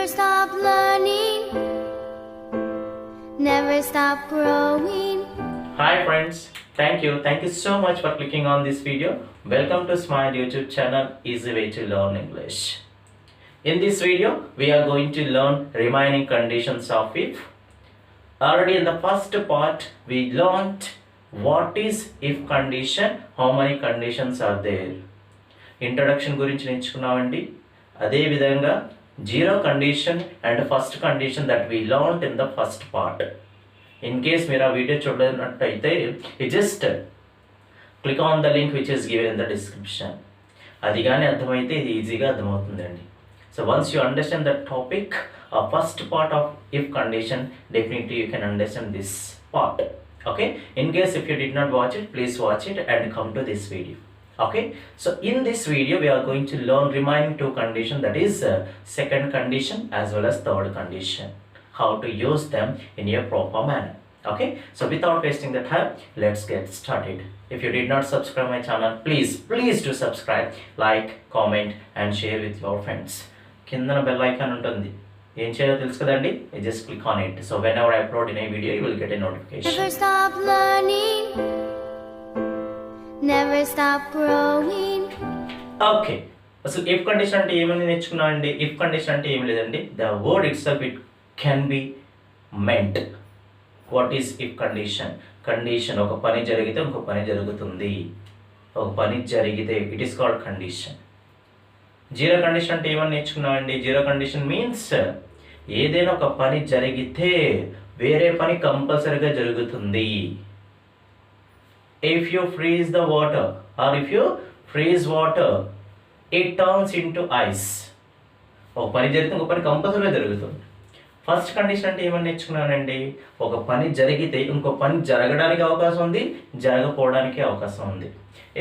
Never stop learning, never stop growing. Hi friends, thank you so much for clicking on this video. Welcome to Smile YouTube channel, Easy Way to Learn English. In this video, we are going to learn remaining conditions of if. Already in the first part, we learned what is if condition, how many conditions are there. Introduction గురించి నేర్చుకున్నామండి. అదే విధంగా zero condition and first condition that we learned in the first part. In case మీరు ఆ video చూడనట్టయితే just click on the link which is given in the description. అది కానీ అర్థమైతే ఇది ఈజీగా అర్థమవుతుందండి. So once you understand the topic first part of if condition, definitely you can understand this part. Okay, in case if you did not watch it, please watch it and come to this video. Okay, so in this video we are going to learn remaining two conditions, that is second condition as well as third condition, how to use them in a proper manner. Okay, so without wasting the time, let's get started. If you did not subscribe my channel, please do subscribe, like, comment and share with your friends. Kindana bell icon untundi, ఏం చేయాలో తెలుసు కదండి, just click on it. So when ever I upload in a video you will get a notification. Never stop learning, never stop growing. Okay, అసలు if condition అంటే ఏమని నేర్చుకున్నామండి. If condition అంటే ఏమి లేదండి, the word it self it can be meant. What is if condition? Condition, ఒక పని జరిగితే ఇంకో పని జరుగుతుంది. ఒక పని జరిగితే it is called condition. Zero condition అంటే ఏమని నేర్చుకున్నామండి. జీరో కండిషన్ మీన్స్ ఏదైనా ఒక పని జరిగితే వేరే పని కంపల్సరీగా జరుగుతుంది. If you freeze the water or if you freeze water it turns into ice. ఒక పని జరిగితే ఇంకో పని కంపల్సరీగా జరుగుతుంది. ఫస్ట్ కండిషన్ అంటే ఏమని నేర్చుకున్నానండి, ఒక పని జరిగితే ఇంకో పని జరగడానికి అవకాశం ఉంది, జరగకపోవడానికి అవకాశం ఉంది.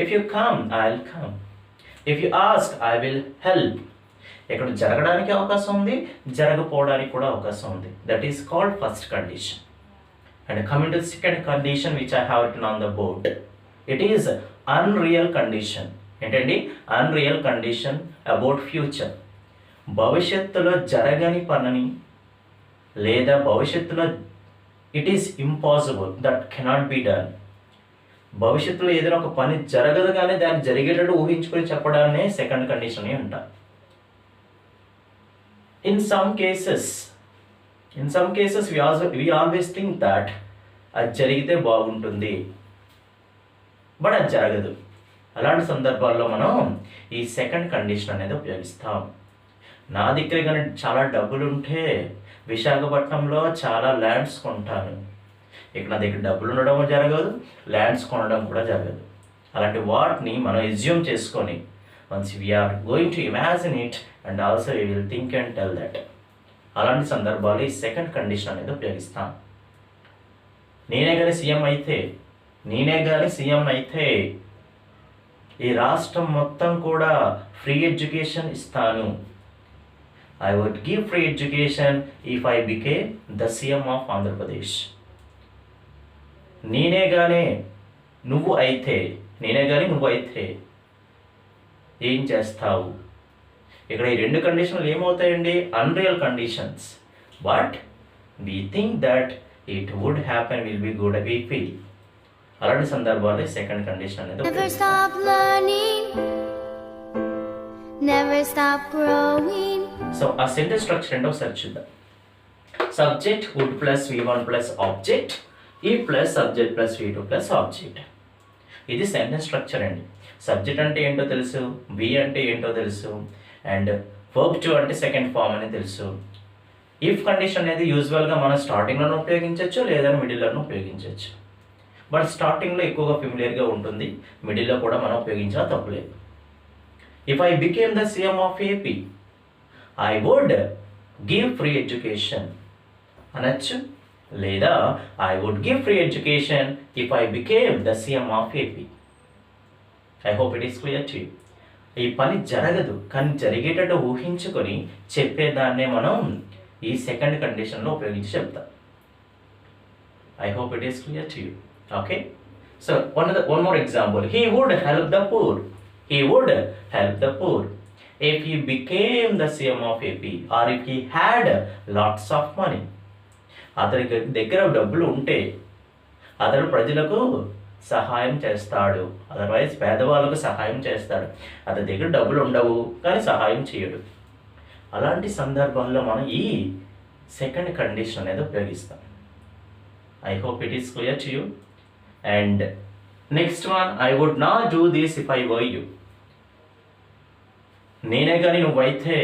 If you come I will come, if you ask I will help. ఇక్కడ జరగడానికి అవకాశం ఉంది, జరగపోవడానికి కూడా అవకాశం ఉంది. That is called first condition. And coming to second condition which I have written on the board, it is unreal condition. ఏంటండి? Unreal condition about future. భవిష్యత్తులో జరగని పనిని లేదా భవిష్యత్తులో it is impossible, that cannot be done. భవిష్యత్తులో ఏదైనా ఒక పని జరగదు కానీ దాన్ని జరిగేటట్టు ఊహించుకొని చెప్పడాన్ని సెకండ్ కండిషన్ అని అంటారు. In some cases we always think that అది జరిగితే బాగుంటుంది, బట్ అది జరగదు. అలాంటి సందర్భాల్లో మనం ఈ సెకండ్ కండిషన్ అనేది ఉపయోగిస్తాం. నా దగ్గర కానీ చాలా డబ్బులు ఉంటే విశాఖపట్నంలో చాలా ల్యాండ్స్ కొంటాను. ఇక్కడ నా దగ్గర డబ్బులు ఉండడం జరగదు, ల్యాండ్స్ కొనడం కూడా జరగదు. అలాంటి వాటిని మనం ఎజ్యూమ్ చేసుకొని once we're going to imagine it and also we will think and tell that. అలాంటి సందర్భాలు ఈ సెకండ్ కండిషన్ అనేది ఉపయోగిస్తాం. నేనే కానీ సీఎం అయితే ఈ రాష్ట్రం మొత్తం కూడా ఫ్రీ ఎడ్యుకేషన్ ఇస్తాను. I would give free education if I became the CM of Andhra Pradesh. నేనే కానీ నువ్వు అయితే ఏం చేస్తావు? ఇక్కడ ఈ రెండు కండిషన్లు ఏమవుతాయండి? Unreal conditions. But we think that it would happen, will be good, we feel. అలాంటి సందర్భాలు సెకండ్ కండిషన్ అనేది. Never stop learning, never stop growing. So ఆ సెంటెన్స్ స్ట్రక్చర్ ఏంటో ఒకసారి చూద్దాం. Subject would plus V1 plus object, ఈ plus subject plus V2 plus object. ఇది sentence structure అండి. సబ్జెక్ట్ అంటే ఏంటో తెలుసు, వి అంటే ఏంటో తెలుసు, అండ్ వర్బ్ టు అంటే సెకండ్ ఫామ్ అని తెలుసు. ఇఫ్ కండిషన్ అనేది యూజువల్గా మనం స్టార్టింగ్లోనే ఉపయోగించవచ్చు లేదా మిడిల్లోనే ఉపయోగించవచ్చు. బట్ స్టార్టింగ్లో ఎక్కువగా ఫెమిలియర్గా ఉంటుంది, మిడిల్లో కూడా మనం ఉపయోగించినా తప్పులేదు. If I became the CM of AP I would give free education అనొచ్చు, లేదా I would give free education if I became the CM of AP. I hope it is clear to you. ఈ పని జరగదు కానీ జరిగేటట్టు ఊహించుకొని చెప్పేదాన్నే మనం ఈ second కండిషన్లో ఉపయోగించి చెప్తాం. I hope it is clear to you. Okay, so one more example. He would help the poor. if he became the CM of AP or if he had lots of money. అతనికి దగ్గర డబ్బులు ఉంటే అతడు ప్రజలకు సహాయం చేస్తాడు, otherwise పేదవాళ్ళకు సహాయం చేస్తాడు. అతని దగ్గర డబ్బులు ఉండవు కానీ సహాయం చేయడు. అలాంటి సందర్భాల్లో మనం ఈ సెకండ్ కండిషన్ అనేది ఉపయోగిస్తాం. I hope it is clear to you. And next one, I would not do this if I were you. నేనే కానీ నువ్వైతే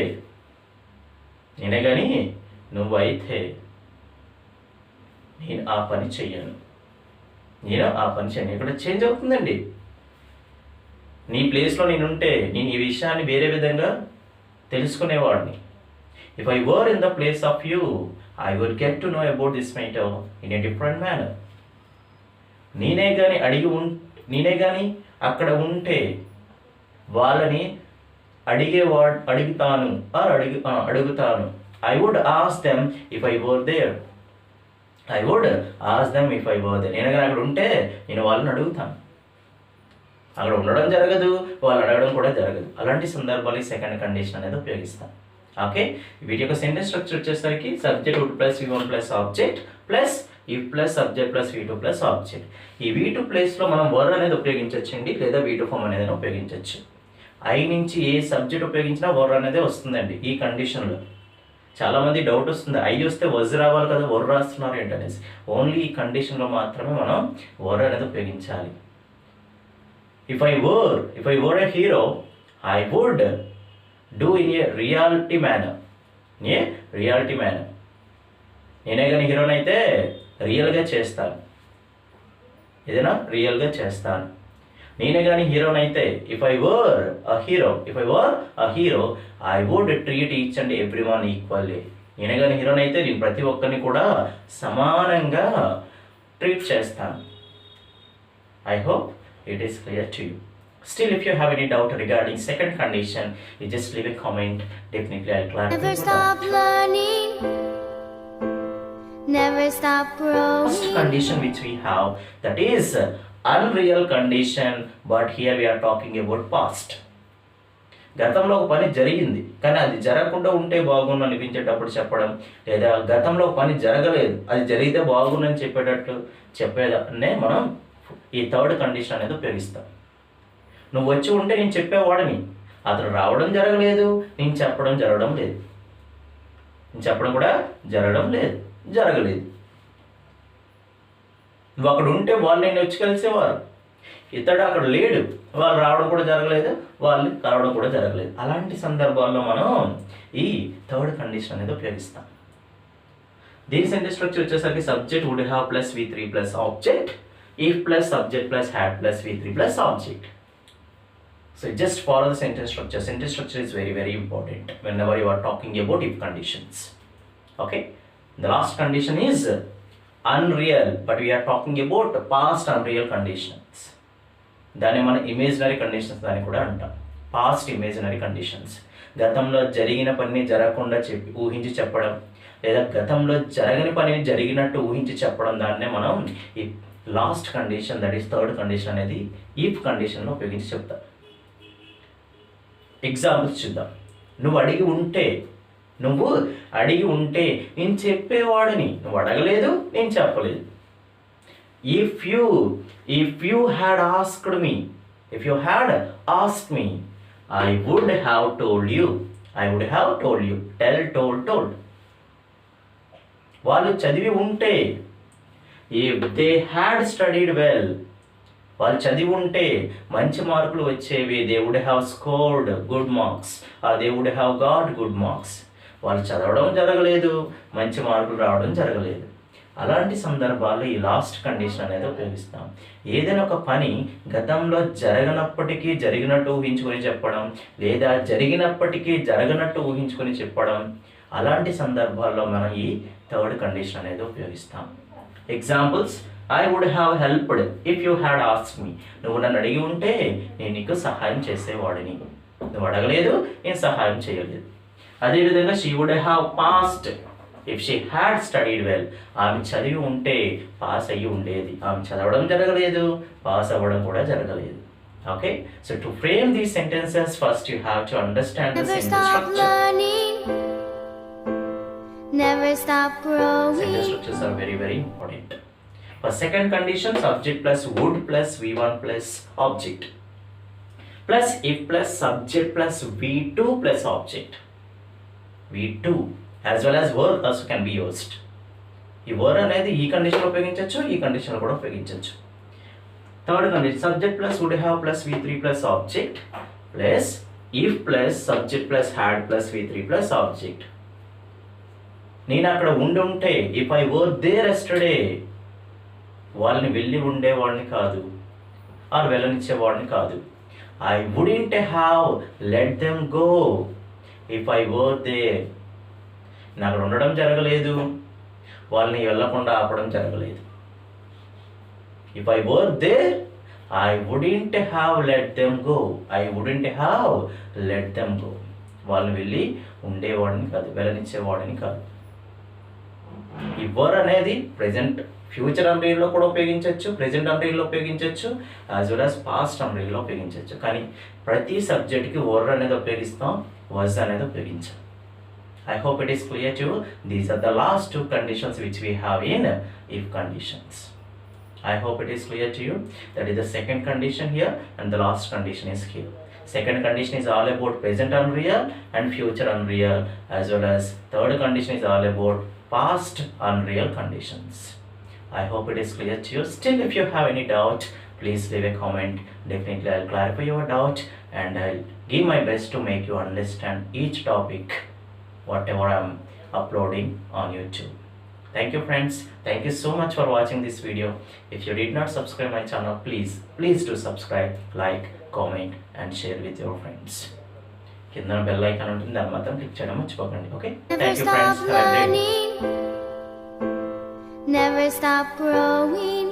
నేను ఆ పని చెయ్యను. ఇక్కడ చేంజ్ అవుతుందండి. నీ ప్లేస్లో నేనుంటే నేను ఈ విషయాన్ని వేరే విధంగా తెలుసుకునేవాడిని. If I were in the place of you, I would get to know about this matter in a different manner. నేనే కానీ అక్కడ ఉంటే వాళ్ళని అడుగుతాను. I would ask them if I were there. నేను కానీ అక్కడ ఉంటే నేను వాళ్ళని అడుగుతాను. అక్కడ ఉండడం జరగదు, వాళ్ళు అడగడం కూడా జరగదు. అలాంటి సందర్భాలు ఈ సెకండ్ కండిషన్ అనేది ఉపయోగిస్తాం. ఓకే, వీటి యొక్క సెంటెన్స్ స్ట్రక్చర్ వచ్చేసరికి subject would plus V1 plus object plus if plus subject plus V2 plus object. ఈ V2 ప్లేస్లో మనం వర్ అనేది ఉపయోగించవచ్చండి, లేదా V2 ఫామ్ అనేది ఉపయోగించవచ్చు. ఐ నుంచి ఏ సబ్జెక్ట్ ఉపయోగించినా వర్ అనేది వస్తుందండి ఈ కండిషన్లో. చాలామంది డౌట్ వస్తుంది, ఐ వస్తే వజ్ రావాలి కదా, వర్ రాస్తున్నారు ఏంటనేసి. ఓన్లీ ఈ కండిషన్లో మాత్రమే మనం వర్ అనేది ఉపయోగించాలి. If I were a hero, I would do in a reality manner. నేనే కానీ హీరోని అయితే రియల్గా చేస్తాను. నేనే కానీ హీరోని అయితే if I were a hero I would treat each and every one equally. నేనే కానీ హీరోని అయితే నేను ప్రతి ఒక్కరిని కూడా సమానంగా ట్రీట్ చేస్తాను. I hope it is clear to you. Still, if you have any doubt regarding second condition, you just leave a comment. Definitely I'll clarify. Never stop learning, never stop growing. First condition which we have, that is unreal condition, but here we are talking about past. గతంలో ఒక పని జరిగింది కానీ అది జరగకుండా ఉంటే బాగుండు అనిపించేటప్పుడు చెప్పడం, లేదా గతంలో ఒక పని జరగలేదు అది జరిగితే బాగుండు అని చెప్పేదాన్నే మనం ఈ థర్డ్ కండిషన్ అనేది ఉపయోగిస్తాం. నువ్వు వచ్చి ఉంటే నేను చెప్పేవాడని, అతను రావడం జరగలేదు, నేను చెప్పడం కూడా జరగలేదు. నువ్వు అక్కడ ఉంటే వాళ్ళు నేను వచ్చి కలిసేవారు, ఇతడు అక్కడ లేడు, వాళ్ళు రావడం కూడా జరగలేదు, వాళ్ళు కలవడం కూడా జరగలేదు. అలాంటి సందర్భాల్లో మనం ఈ థర్డ్ కండిషన్ అనేది ఉపయోగిస్తాం. దీని సెంటెన్స్ స్ట్రక్చర్ వచ్చేసరికి subject would have plus V3 plus object, if plus subject plus had plus V3 plus object. So just follow the sentence structure. Sentence structure is very, very important whenever you are talking about if conditions. Okay, the last condition is unreal, but we are talking about past unreal conditions. దాన్ని మనం imaginary conditions దాన్ని కూడా అంటాం. Past imaginary conditions, గతంలో జరిగిన పనిని జరగకుండా ఊహించి చెప్పడం, లేదా గతంలో జరగని పనిని జరిగినట్టు ఊహించి చెప్పడం, దాన్నే మనం ఈ last condition, that is third condition అనేది ఈఫ్ కండిషన్లో ఉపయోగించి చెప్తాం. ఎగ్జాంపుల్స్ చూద్దాం. నువ్వు అడిగి ఉంటే నేను చెప్పేవాడిని, నువ్వు అడగలేదు, నేను చెప్పలేదు. If you had asked me, I would have told you. Told. వాళ్ళు చదివి ఉంటే, if they had studied well, వాళ్ళు చదివి ఉంటే మంచి మార్కులు వచ్చేవి, they would have scored good marks or they would have got good marks. వాళ్ళు చదవడం జరగలేదు, మంచి మార్కులు రావడం జరగలేదు. అలాంటి సందర్భాల్లో ఈ లాస్ట్ కండిషన్ అనేది ఉపయోగిస్తాం. ఏదైనా ఒక పని గతంలో జరగనప్పటికీ జరిగినట్టు ఊహించుకొని చెప్పడం, లేదా జరిగినప్పటికీ జరగనట్టు ఊహించుకొని చెప్పడం, అలాంటి సందర్భాల్లో మనం ఈ థర్డ్ కండిషన్ అనేది ఉపయోగిస్తాం. Examples, I would have helped if you had asked me. నువ్వు నన్ను అడిగి ఉంటే నేను నీకు సహాయం చేసేవాడిని. నువ్వు అడగలేదు, నేను సహాయం చేయలేదు. అదేవిధంగా she would have passed if she had studied well. ఆమె చదివి ఉంటే పాస్ అయ్యి ఉండేది. ఆమె చదవడం జరగలేదు, పాస్ అవ్వడం కూడా జరగలేదు. Okay, so to frame these sentences, first you have to understand the Never sentence stop structure. learning. Never stop Sentence growing. structures are very, very important. For second condition, subject plus would plus V1 plus object plus if plus subject plus V2 plus object. V2 as well as were also can be used. ఈ వర్ అనేది ఈ కండిషన్లో ఉపయోగించవచ్చు, ఈ కండిషన్లో కూడా ఉపయోగించవచ్చు. Third condition subject plus would have plus V3 plus object plus if plus subject plus had plus V3 plus object. నేను అక్కడ ఉంటే if I were there yesterday, వాళ్ళని వెళ్ళి ఉండేవాడిని కాదు, ఆర్ వెళ్ళనిచ్చేవాడిని కాదు. I wouldn't have let them go if I were there. నేను అక్కడ ఉండడం జరగలేదు, వాళ్ళని వెళ్ళకుండా ఆపడం జరగలేదు. If I were there I wouldn't have let them go. I wouldn't have let them go. వాళ్ళని వెళ్ళి ఉండేవాడిని కాదు, వెళ్ళనిచ్చేవాడిని కాదు. ఈ వర్ అనేది ప్రెజెంట్ ఫ్యూచర్ అన్రీల్లో కూడా ఉపయోగించవచ్చు, ప్రెజెంట్ అన్రీల్లో ఉపయోగించవచ్చు, యాజ్ వెల్ యాజ్ పాస్ట్ అన్రీల్లో ఉపయోగించవచ్చు. కానీ ప్రతి సబ్జెక్ట్కి వర్ అనేది ఉపయోగిస్తాం, వజ్ అనేది ఉపయోగించాం. I hope it is clear to you. These are the last two conditions which we have in if conditions. I hope it is clear to you. That is the second condition here and the last condition is here. Second condition is all about present unreal and future unreal, as well as third condition is all about past unreal conditions. I hope it is clear to you. Still, if you have any doubt, please leave a comment. Definitely I'll clarify your doubt and I'll give my best to make you understand each topic whatever I'm uploading on YouTube. Thank you friends. Thank you so much for watching this video. If you did not subscribe my channel, please do subscribe, like, comment and share with your friends. కింద bell icon ఉంటుంది, దాన్ని మాత్రం click చేయడం మర్చిపోకండి. Okay, thank you friends. Never stop growing.